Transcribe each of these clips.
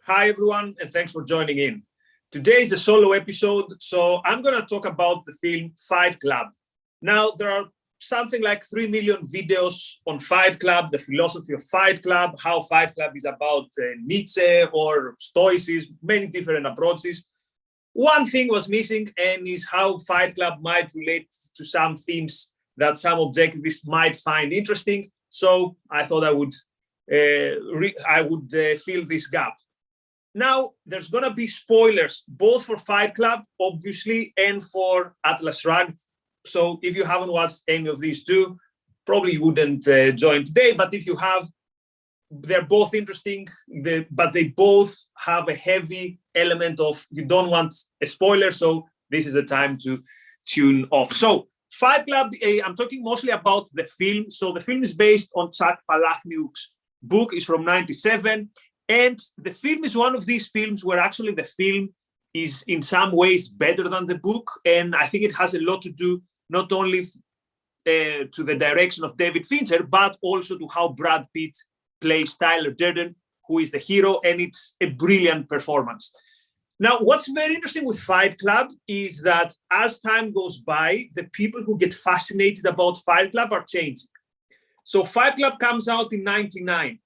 Hi, everyone, and thanks for joining in. Today is a solo episode, so I'm going to talk about the film Fight Club. Now, there are something like 3 million videos on Fight Club, the philosophy of Fight Club, how Fight Club is about Nietzsche or Stoicism, many different approaches. One thing was missing, and is how Fight Club might relate to some themes that some objectivists might find interesting. So I thought I would fill this gap. Now, there's going to be spoilers, both for Fight Club, obviously, and for Atlas Shrugged. So if you haven't watched any of these two, probably you wouldn't join today. But if you have, they're both interesting, but they both have a heavy element of you don't want a spoiler. So this is the time to tune off. So Fight Club, I'm talking mostly about the film. So the film is based on Chuck Palahniuk's book. It's from '97. And the film is one of these films where actually the film is in some ways better than the book. And I think it has a lot to do not only to the direction of David Fincher, but also to how Brad Pitt plays Tyler Durden, who is the hero, and it's a brilliant performance. Now, what's very interesting with Fight Club is that as time goes by, the people who get fascinated about Fight Club are changing. So Fight Club comes out in '99.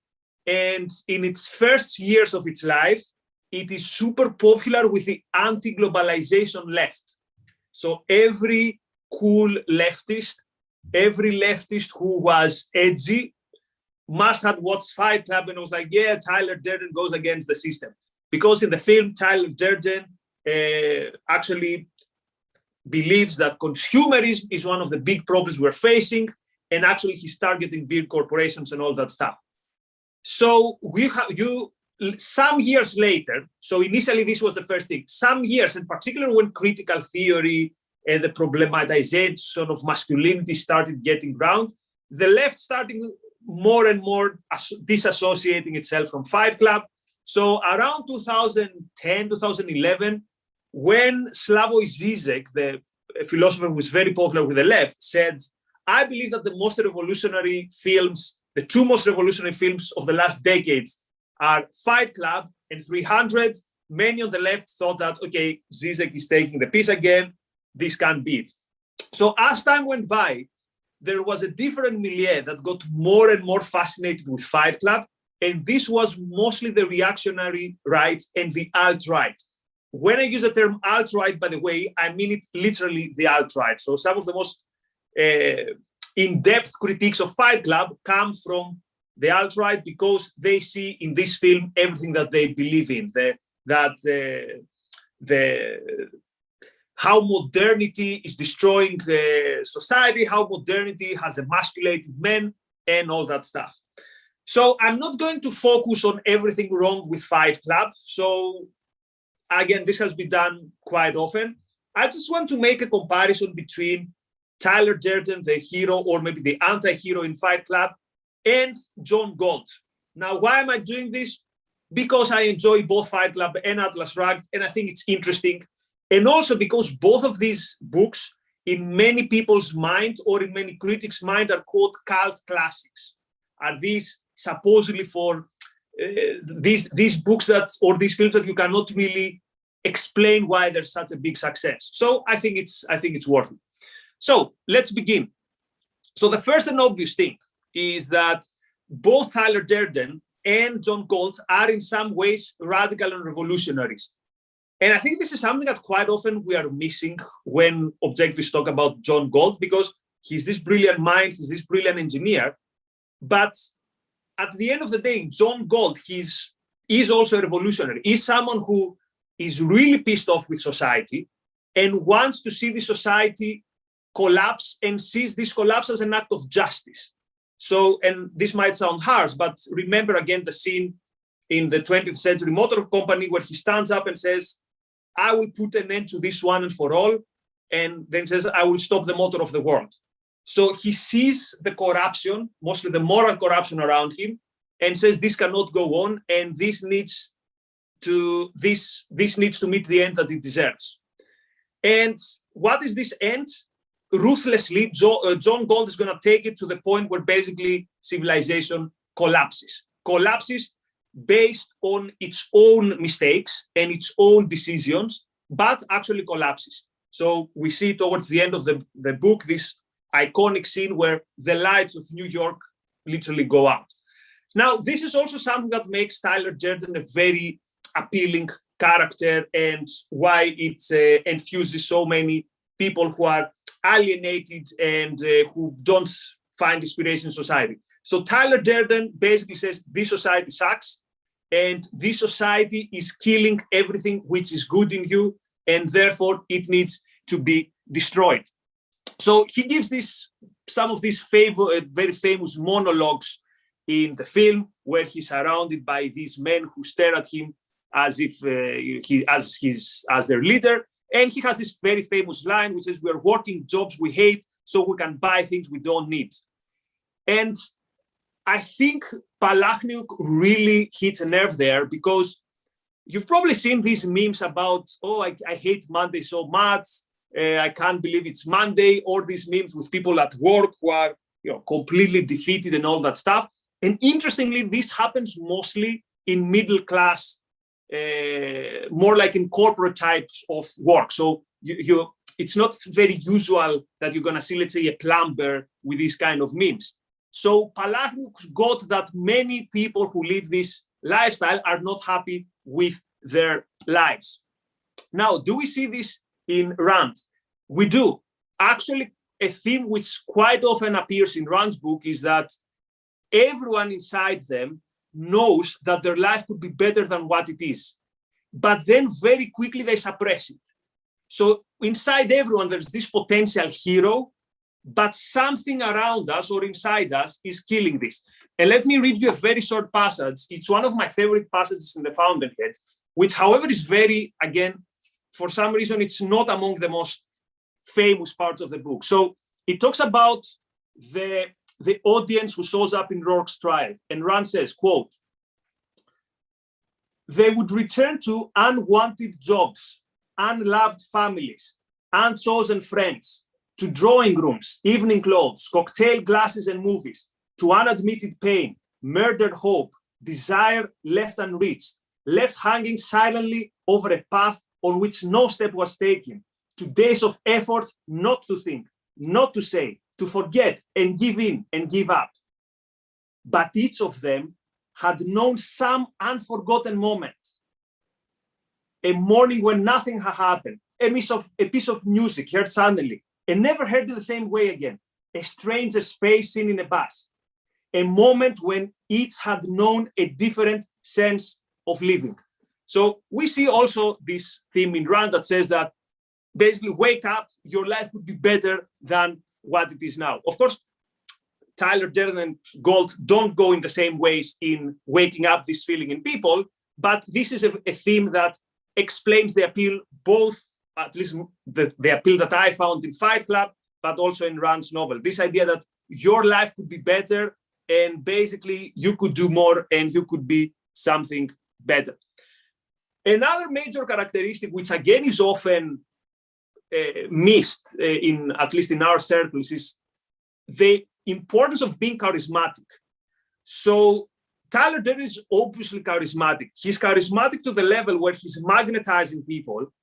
And in its first years of its life, it is super popular with the anti-globalization left. So every cool leftist, every leftist who was edgy must have watched Fight Club and was like, yeah, Tyler Durden goes against the system. Because in the film, Tyler Durden actually believes that consumerism is one of the big problems we're facing. And actually he's targeting big corporations and all that stuff. So some years later, so initially this was the first thing, some years, in particular when critical theory and the problematization of masculinity started getting around, the left started more and more disassociating itself from Fight Club. So around 2010, 2011, when Slavoj Žižek, the philosopher who was very popular with the left, said, I believe that the most revolutionary films, the two most revolutionary films of the last decades are Fight Club and 300. Many on the left thought that, okay, Zizek is taking the piece again. This can't be it. So as time went by, there was a different milieu that got more and more fascinated with Fight Club. And this was mostly the reactionary right and the alt-right. When I use the term alt-right, by the way, I mean it literally the alt-right. So some of the most in-depth critiques of Fight Club come from the alt-right because they see in this film everything that they believe in, how modernity is destroying society, how modernity has emasculated men, and all that stuff. So I'm not going to focus on everything wrong with Fight Club. So again, this has been done quite often. I just want to make a comparison between Tyler Durden, the hero, or maybe the anti-hero in Fight Club, and John Galt. Now, why am I doing this? Because I enjoy both Fight Club and Atlas Shrugged, and I think it's interesting. And also because both of these books, in many people's mind or in many critics' mind, are called cult classics. Are these supposedly for these books that, or these films that you cannot really explain why they're such a big success? So I think it's worth it. So let's begin. So the first and obvious thing is that both Tyler Durden and John Galt are in some ways radical and revolutionaries. And I think this is something that quite often we are missing when objectivists talk about John Galt, because he's this brilliant mind, he's this brilliant engineer. But at the end of the day, John Galt, is also a revolutionary. He's someone who is really pissed off with society and wants to see the society collapse and sees this collapse as an act of justice. So, and this might sound harsh, but remember again the scene in the 20th Century Motor Company where he stands up and says, I will put an end to this one and for all, and then says, I will stop the motor of the world. So he sees the corruption, mostly the moral corruption around him, and says this cannot go on, and this needs to meet the end that it deserves. And what is this end? Ruthlessly, John Galt is going to take it to the point where basically civilization collapses. based on its own mistakes and its own decisions, but actually collapses. So we see towards the end of the book this iconic scene where the lights of New York literally go out. Now, this is also something that makes Tyler Durden a very appealing character, and why it enthuses so many people who are alienated and who don't find inspiration in society. So Tyler Durden basically says this society sucks, and this society is killing everything which is good in you, and therefore it needs to be destroyed. So he gives some of these very famous monologues in the film, where he's surrounded by these men who stare at him as if as their leader. And he has this very famous line which says, "We are working jobs we hate so we can buy things we don't need." And I think Palahniuk really hits a nerve there, because you've probably seen these memes about, oh, I hate Monday so much, I can't believe it's Monday, or these memes with people at work who are completely defeated and all that stuff. And interestingly, this happens mostly in middle class, more like in corporate types of work. So it's not very usual that you're going to see, let's say, a plumber with these kind of memes. So Palahniuk got that many people who live this lifestyle are not happy with their lives. Now, do we see this in Rand? We do. Actually, a theme which quite often appears in Rand's book is that everyone inside them knows that their life could be better than what it is, but then very quickly they suppress it. So inside everyone, there's this potential hero, but something around us or inside us is killing this. And let me read you a very short passage. It's one of my favorite passages in the Fountainhead, which, however, is very, again, for some reason, it's not among the most famous parts of the book. So it talks about the audience who shows up in Rourke's trial. And Rand says, quote, "They would return to unwanted jobs, unloved families, unchosen friends, to drawing rooms, evening clothes, cocktail glasses and movies, to unadmitted pain, murdered hope, desire left unreached, left hanging silently over a path on which no step was taken, to days of effort not to think, not to say, to forget and give in and give up. But each of them had known some unforgotten moment, a morning when nothing had happened, a piece of music heard suddenly and never heard it the same way again, a stranger's face seen in a bus, a moment when each had known a different sense of living." So we see also this theme in Rand that says that basically wake up, your life could be better than what it is now. Of course, Tyler Durden and Galt don't go in the same ways in waking up this feeling in people, but this is a theme that explains the appeal, both, at least the appeal that I found in Fight Club, but also in Rand's novel. This idea that your life could be better, and basically you could do more and you could be something better. Another major characteristic, which again is often missed, at least in our circles, is the importance of being charismatic. So Tyler Durden is obviously charismatic. He's charismatic to the level where he's magnetizing people.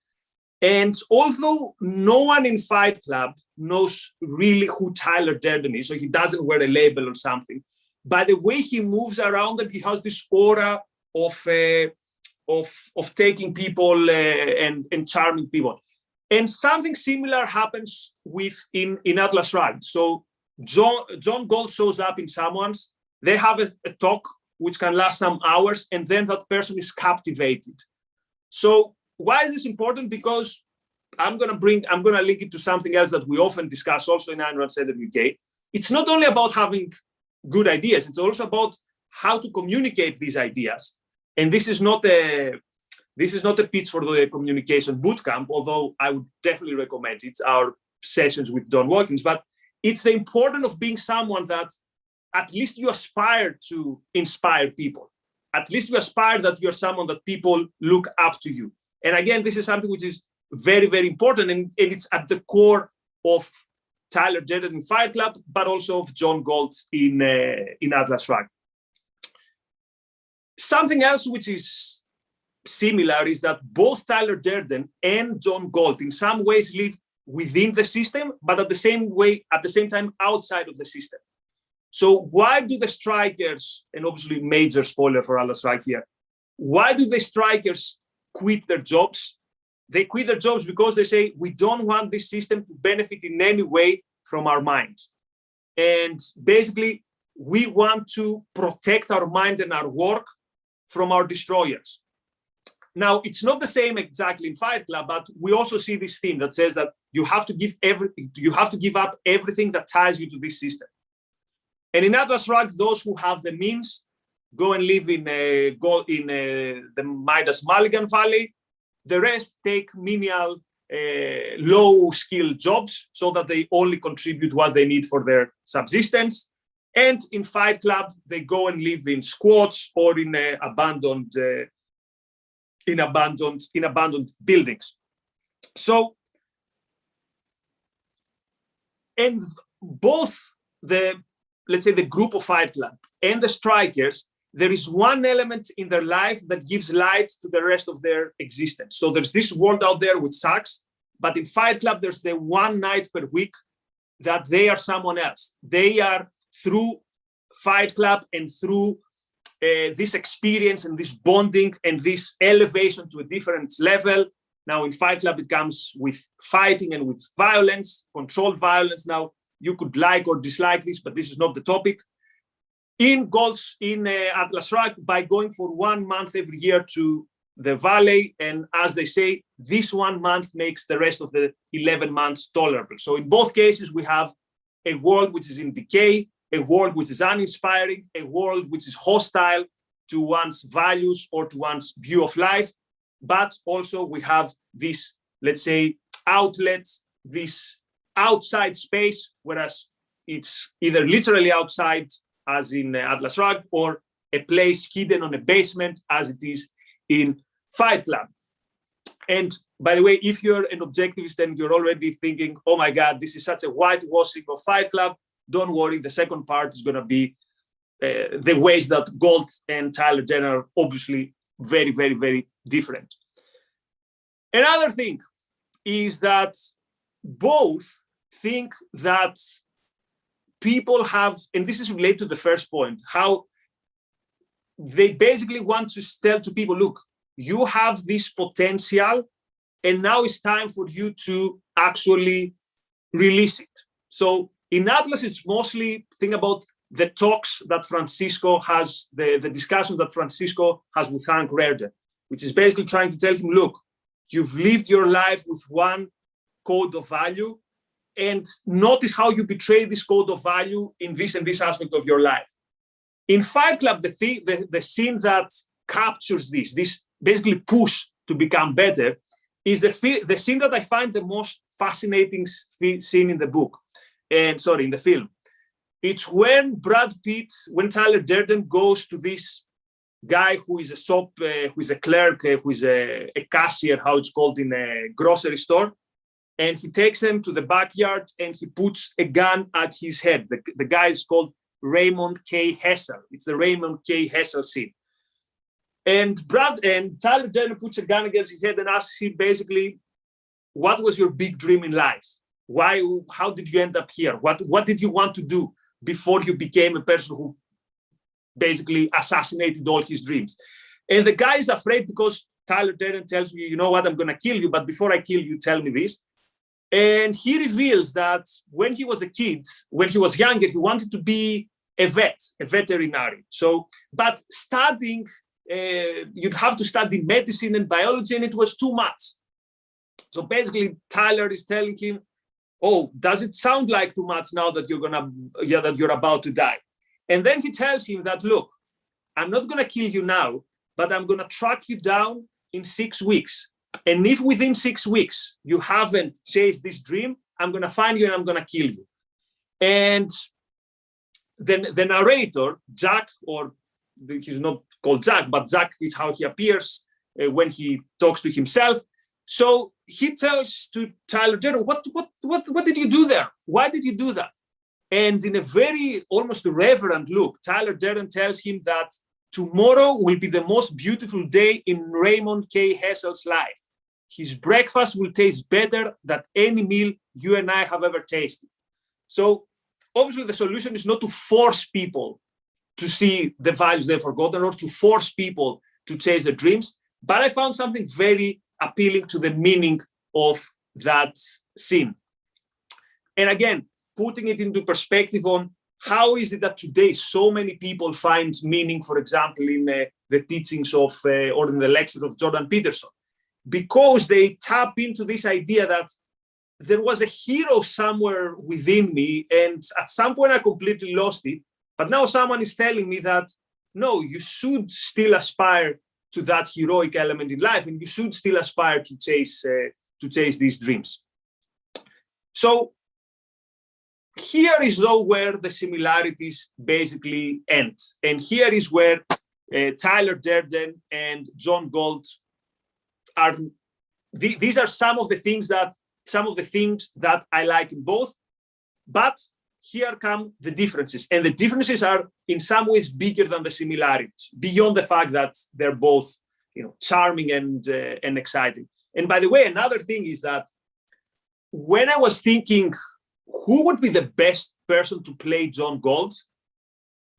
And although no one in Fight Club knows really who Tyler Durden is, so he doesn't wear a label or something, by the way he moves around, and he has this aura of taking people and charming people. And something similar happens in Atlas Shrugged. So John Galt shows up in someone's, they have a talk which can last some hours, and then that person is captivated. So why is this important? Because I'm gonna link it to something else that we often discuss also in Ayn Rand Center UK. It's not only about having good ideas, it's also about how to communicate these ideas. And this is not a pitch for the communication bootcamp, although I would definitely recommend it, our sessions with Don Watkins, but it's the importance of being someone that at least you aspire to inspire people. At least you aspire that you're someone that people look up to you. And again, this is something which is very, very important, and it's at the core of Tyler Durden in Fight Club, but also of John Galt in Atlas Shrugged. Something else which is similar is that both Tyler Durden and John Galt in some ways live within the system, but at the same time outside of the system. So why do the strikers, and obviously major spoiler for Atlas Shrugged here, why do the strikers quit their jobs? They quit their jobs because they say, we don't want this system to benefit in any way from our minds. And basically, we want to protect our mind and our work from our destroyers. Now, it's not the same exactly in Fight Club, but we also see this theme that says that you have to give up everything that ties you to this system. And in Atlas Shrugged, those who have the means go and live in the Midas Mulligan Valley. The rest take menial, low-skilled jobs so that they only contribute what they need for their subsistence. And in Fight Club, they go and live in squats or in abandoned buildings. So, and both let's say the group of Fight Club and the strikers, there is one element in their life that gives light to the rest of their existence. So there's this world out there which sucks, but in Fight Club, there's the one night per week that they are someone else. They are, through Fight Club and through this experience and this bonding and this elevation to a different level. Now in Fight Club, it comes with fighting and with violence, controlled violence. Now you could like or dislike this, but this is not the topic. In Atlas Shrugged, by going for 1 month every year to the valley, and as they say, this 1 month makes the rest of the 11 months tolerable. So in both cases, we have a world which is in decay, a world which is uninspiring, a world which is hostile to one's values or to one's view of life. But also we have this, let's say, outlet, this outside space, whereas it's either literally outside, as in Atlas Shrugged, or a place hidden on a basement, as it is in Fight Club. And by the way, if you're an objectivist and you're already thinking, oh my God, this is such a whitewashing of Fight Club, don't worry, the second part is going to be the ways that Galt and Tyler Durden are obviously very, very, very different. Another thing is that both think that people have, and this is related to the first point, how they basically want to tell to people, look, you have this potential, and now it's time for you to actually release it. So in Atlas, it's mostly think about the talks that Francisco has, the discussion that Francisco has with Hank Rearden, which is basically trying to tell him, look, you've lived your life with one code of value, and notice how you betray this code of value in this and this aspect of your life. In Fight Club, the scene that captures this basically push to become better, is the scene that I find the most fascinating scene in the book, in the film. It's when when Tyler Durden goes to this guy who is who is a clerk, who is a cashier, how it's called in a grocery store, and he takes him to the backyard and he puts a gun at his head. The guy is called Raymond K. Hessel. It's the Raymond K. Hessel scene. And Tyler Durden puts a gun against his head and asks him basically, what was your big dream in life? How did you end up here? What did you want to do before you became a person who basically assassinated all his dreams? And the guy is afraid because Tyler Durden tells me, you know what, I'm going to kill you, but before I kill you, tell me this. And he reveals that when he was a kid, when he was younger, he wanted to be a veterinarian. So, but studying, you'd have to study medicine and biology, and it was too much. So basically, Tyler is telling him, oh, does it sound like too much now that you're about to die? And then he tells him that, look, I'm not going to kill you now, but I'm going to track you down in 6 weeks. And if within 6 weeks you haven't chased this dream, I'm going to find you and I'm going to kill you. And then the narrator, Jack, or he's not called Jack, but Jack is how he appears when he talks to himself. So he tells to Tyler Durden, what did you do there? Why did you do that? And in a very almost reverent look, Tyler Durden tells him that tomorrow will be the most beautiful day in Raymond K. Hessel's life. His breakfast will taste better than any meal you and I have ever tasted. So obviously the solution is not to force people to see the values they've forgotten or to force people to chase their dreams. But I found something very appealing to the meaning of that scene. And again, putting it into perspective on how is it that today so many people find meaning, for example, in the teachings of or in the lectures of Jordan Peterson, because they tap into this idea that there was a hero somewhere within me, and at some point I completely lost it. But now someone is telling me that, no, you should still aspire to that heroic element in life, and you should still aspire to chase these dreams. So here is though where the similarities basically end. And here is where Tyler Durden and John Galt are, these are some of the things that I like in both, but here come the differences. And the differences are in some ways bigger than the similarities, beyond the fact that they're both, charming and exciting. And by the way, another thing is that when I was thinking who would be the best person to play John Galt,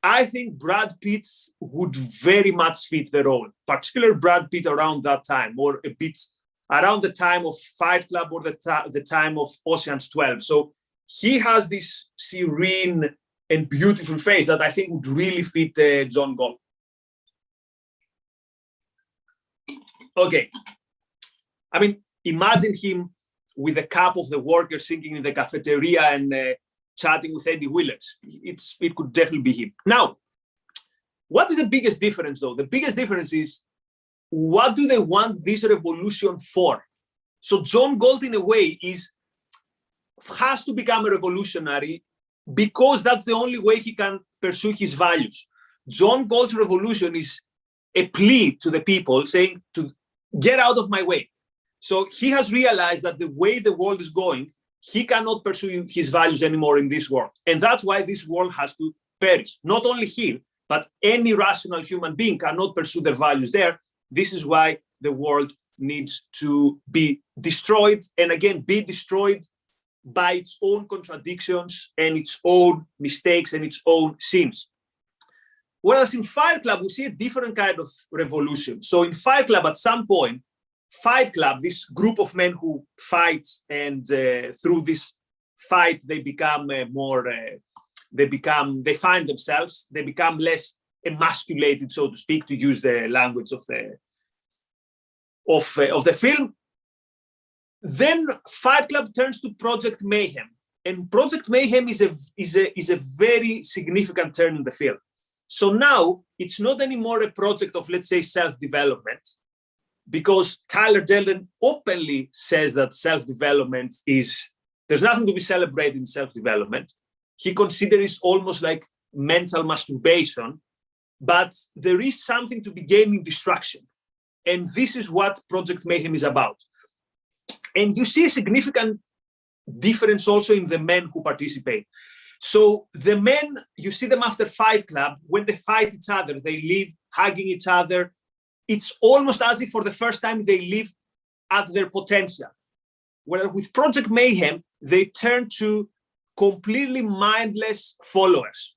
I think Brad Pitt would very much fit the role, particularly Brad Pitt around that time, or a bit around the time of Fight Club or the time of Ocean's 12. So he has this serene and beautiful face that I think would really fit John Galt. Okay. I mean, imagine him with a cup of the worker singing in the cafeteria and chatting with Eddie Willers. It could definitely be him. Now, what is the biggest difference though? The biggest difference is, what do they want this revolution for? So John Galt in a way has to become a revolutionary because that's the only way he can pursue his values. John Galt's revolution is a plea to the people saying to get out of my way. So he has realized that the way the world is going, he cannot pursue his values anymore in this world. And that's why this world has to perish. Not only he, but any rational human being cannot pursue their values there. This is why the world needs to be destroyed, and again, be destroyed by its own contradictions and its own mistakes and its own sins. Whereas in Fight Club, we see a different kind of revolution. So in Fight Club, at some point, Fight Club, this group of men who fight, and through this fight, they become they find themselves, they become less emasculated, so to speak, to use the language of the film. Then Fight Club turns to Project Mayhem, and Project Mayhem is a very significant turn in the film. So now it's not anymore a project of, let's say, self-development, because Tyler Durden openly says that self-development there's nothing to be celebrated in self-development. He considers it almost like mental masturbation, but there is something to be gained in destruction. And this is what Project Mayhem is about. And you see a significant difference also in the men who participate. So the men, you see them after Fight Club, when they fight each other, they live hugging each other. It's almost as if for the first time they live at their potential. Whereas with Project Mayhem, they turn to completely mindless followers.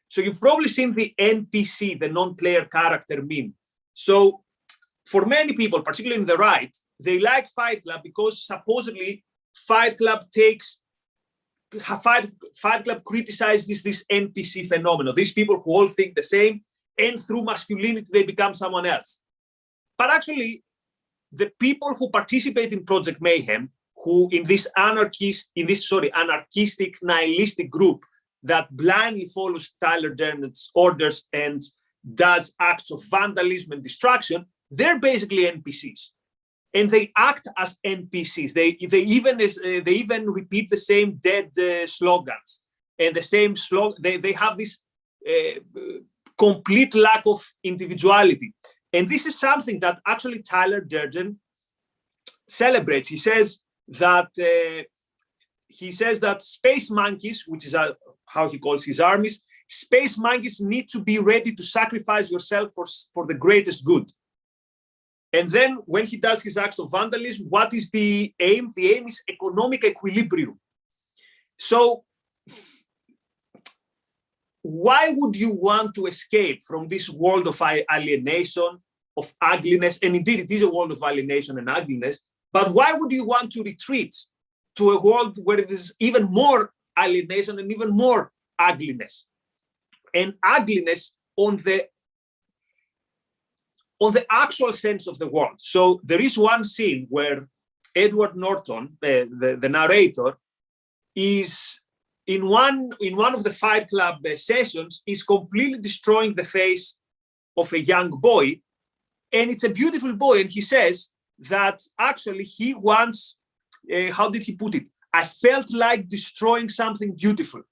So you've probably seen the NPC, the non-player character meme. So for many people, particularly in the right, they like Fight Club because supposedly Fight Club criticizes this NPC phenomenon, these people who all think the same, and through masculinity, they become someone else. But actually, the people who participate in Project Mayhem, who in this anarchistic, nihilistic group that blindly follows Tyler Durden's orders and does acts of vandalism and destruction, they're basically NPCs. And they act as NPCs. They even repeat the same dead slogans and the same slogan. They have this complete lack of individuality. And this is something that actually Tyler Durden celebrates. He says that space monkeys, which is how he calls his armies, space monkeys need to be ready to sacrifice yourself for the greatest good. And then when he does his acts of vandalism, what is the aim? The aim is economic equilibrium. So why would you want to escape from this world of alienation, of ugliness? And indeed, it is a world of alienation and ugliness. But why would you want to retreat to a world where there is even more alienation and even more ugliness? And ugliness on the actual sense of the word. So there is one scene where Edward Norton, the narrator, is in one of the Fight Club sessions, is completely destroying the face of a young boy. And it's a beautiful boy. And he says that actually he wants, how did he put it? I felt like destroying something beautiful.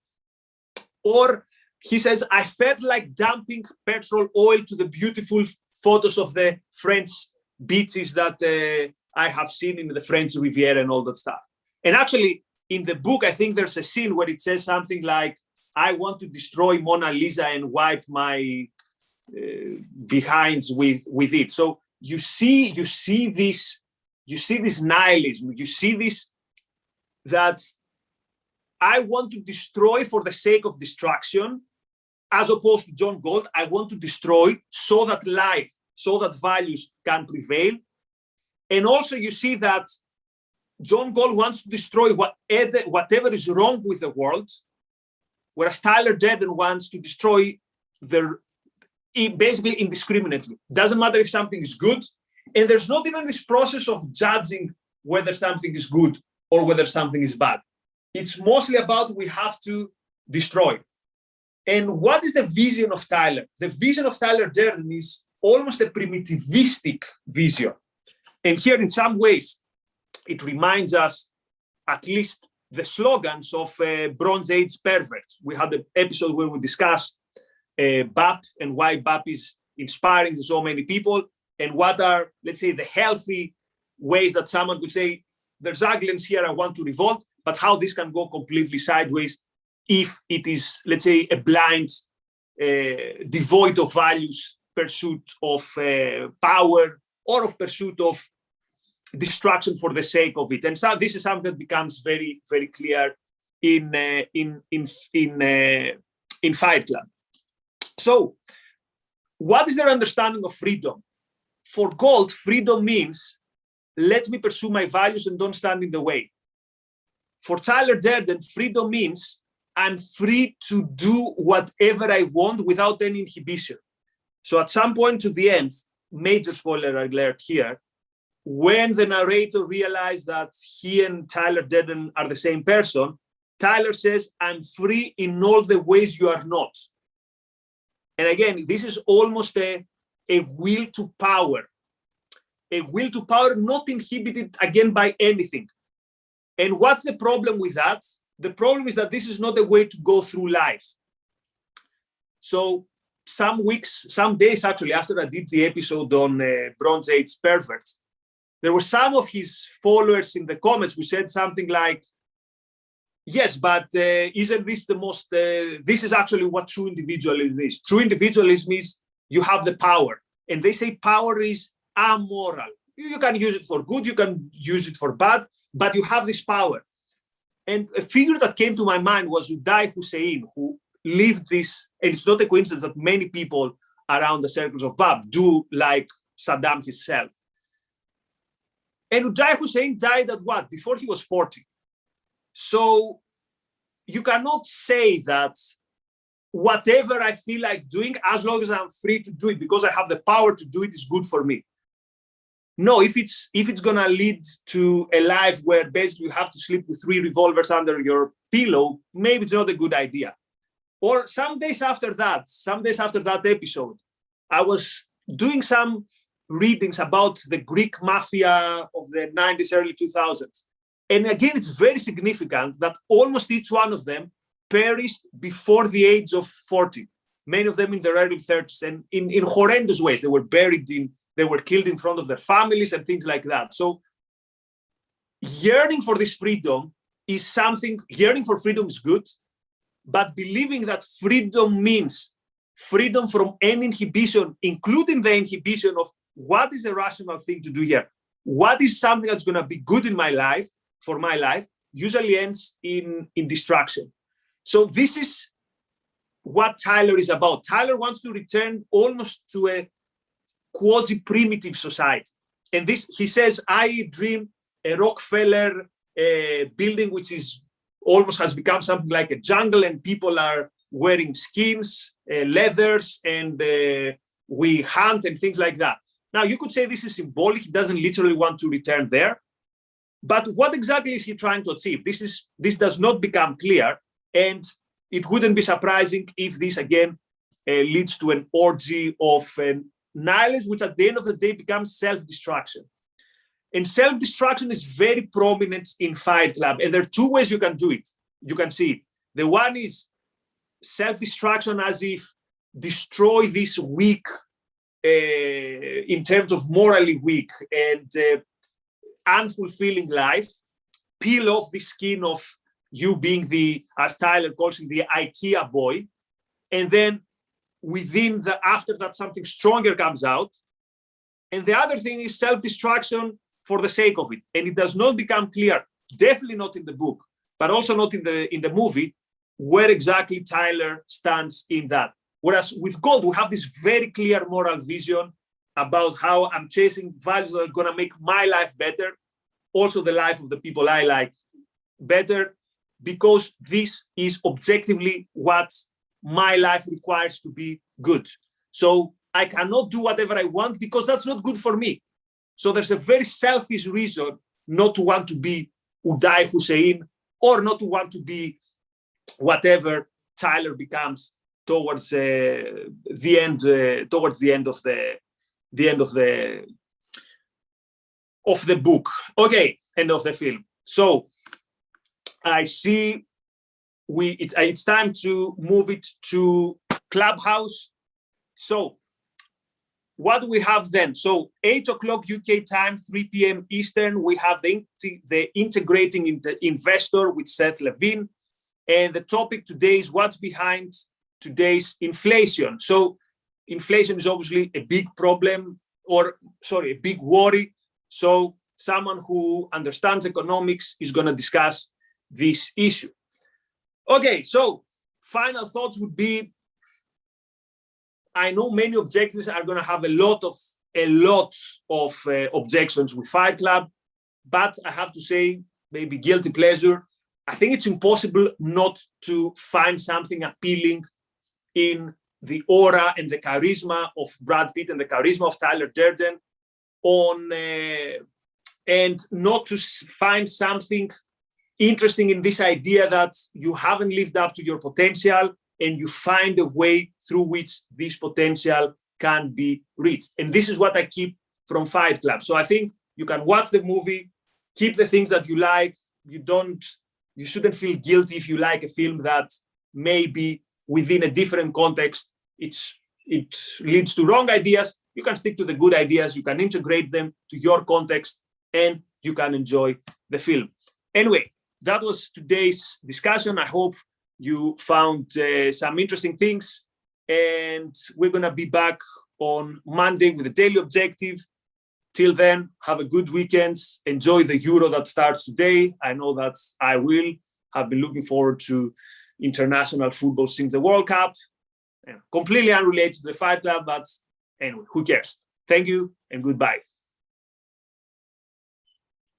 Or he says, I felt like dumping petrol oil to the beautiful photos of the French beaches that I have seen in the French Riviera and all that stuff. And actually, in the book, I think there's a scene where it says something like, I want to destroy Mona Lisa and wipe my behinds with it. So you see this nihilism, you see this, that I want to destroy for the sake of destruction, as opposed to John Galt. I want to destroy so that life, so that values can prevail. And also you see that John Galt wants to destroy whatever is wrong with the world, whereas Tyler Durden wants to destroy basically indiscriminately. Doesn't matter if something is good, and there's not even this process of judging whether something is good or whether something is bad. It's mostly about we have to destroy. And what is the vision of Tyler? The vision of Tyler Durden is almost a primitivistic vision. And here, in some ways, it reminds us, at least, the slogans of Bronze Age perverts. We had an episode where we discussed BAP and why BAP is inspiring to so many people, and what are, let's say, the healthy ways that someone could say, there's ugliness here, I want to revolt, but how this can go completely sideways if it is, let's say, a blind, devoid of values pursuit of power or of pursuit of destruction for the sake of it. And so this is something that becomes very, very clear in Fight Club. So what is their understanding of freedom? For Galt, freedom means let me pursue my values and don't stand in the way. For Tyler Durden, freedom means I'm free to do whatever I want without any inhibition. So at some point to the end, major spoiler alert here, when the narrator realized that he and Tyler Durden are the same person, Tyler says, I'm free in all the ways you are not. And again, this is almost a will to power not inhibited again by anything. And what's the problem with that? The problem is that this is not a way to go through life. So some days actually, after I did the episode on Bronze Age perverts, there were some of his followers in the comments who said something like, yes, but isn't this the most, this is actually what true individualism is. True individualism is you have the power. And they say power is amoral. You can use it for good, you can use it for bad, but you have this power. And a figure that came to my mind was Uday Hussein, who lived this, and it's not a coincidence that many people around the circles of BAP do like Saddam himself. And Uday Hussein died at what? Before he was 40. So you cannot say that whatever I feel like doing, as long as I'm free to do it because I have the power to do it, is good for me. No, if it's gonna lead to a life where basically you have to sleep with 3 revolvers under your pillow, maybe it's not a good idea. Or some days after that episode, I was doing some readings about the Greek mafia of the 90s, early 2000s. And again, it's very significant that almost each one of them perished before the age of 40, many of them in their early 30s, and in horrendous ways. They were they were killed in front of their families and things like that. So yearning for this freedom is something, yearning for freedom is good, but believing that freedom means freedom from any inhibition, including the inhibition of what is a rational thing to do here, what is something that's going to be good in my life, for my life, usually ends in distraction. So this is what Tyler is about. Tyler wants to return almost to a quasi-primitive society. And this, he says, I dream a Rockefeller building, which is almost has become something like a jungle, and people are wearing skins, leathers, and we hunt and things like that. Now, you could say this is symbolic. He doesn't literally want to return there. But what exactly is he trying to achieve? This does not become clear. And it wouldn't be surprising if this, again, leads to an orgy of nihilism, which at the end of the day becomes self-destruction. And self-destruction is very prominent in Fight Club. And there are two ways you can do it. You can see it. The one is self-destruction as if destroy this weak, in terms of morally weak and unfulfilling life, peel off the skin of you being the, as Tyler calls it, the IKEA boy. And then within after that, something stronger comes out. And the other thing is self-destruction for the sake of it. And it does not become clear, definitely not in the book, but also not in the movie, where exactly Tyler stands in that. Whereas with Galt, we have this very clear moral vision about how I'm chasing values that are going to make my life better, also the life of the people I like better, because this is objectively what my life requires to be good. So I cannot do whatever I want because that's not good for me. So there's a very selfish reason not to want to be Uday Hussein or not to want to be whatever Tyler becomes towards the end of the book. Okay, end of the film. So I see it's time to move it to Clubhouse. So what we have then? So 8 o'clock UK time, 3 p.m. Eastern, we have the integrating investor with Seth Levine. And the topic today is what's behind today's inflation. So inflation is obviously a big problem, a big worry. So someone who understands economics is going to discuss this issue. Okay, so final thoughts would be, I know many objectives are going to have a lot of objections with Fight Club, but I have to say, maybe guilty pleasure, I think it's impossible not to find something appealing in the aura and the charisma of Brad Pitt and the charisma of Tyler Durden, and not to find something interesting in this idea that you haven't lived up to your potential and you find a way through which this potential can be reached. And this is what I keep from Fight Club. So I think you can watch the movie, keep the things that you like. You shouldn't feel guilty if you like a film that maybe within a different context, it leads to wrong ideas. You can stick to the good ideas. You can integrate them to your context and you can enjoy the film. Anyway, that was today's discussion. I hope you found some interesting things, and we're going to be back on Monday with the daily objective. Till then, have a good weekend. Enjoy the Euro that starts today. I know that I will. Have been looking forward to international football since the World Cup. Completely unrelated to the Fight Club, but anyway, who cares? Thank you and goodbye.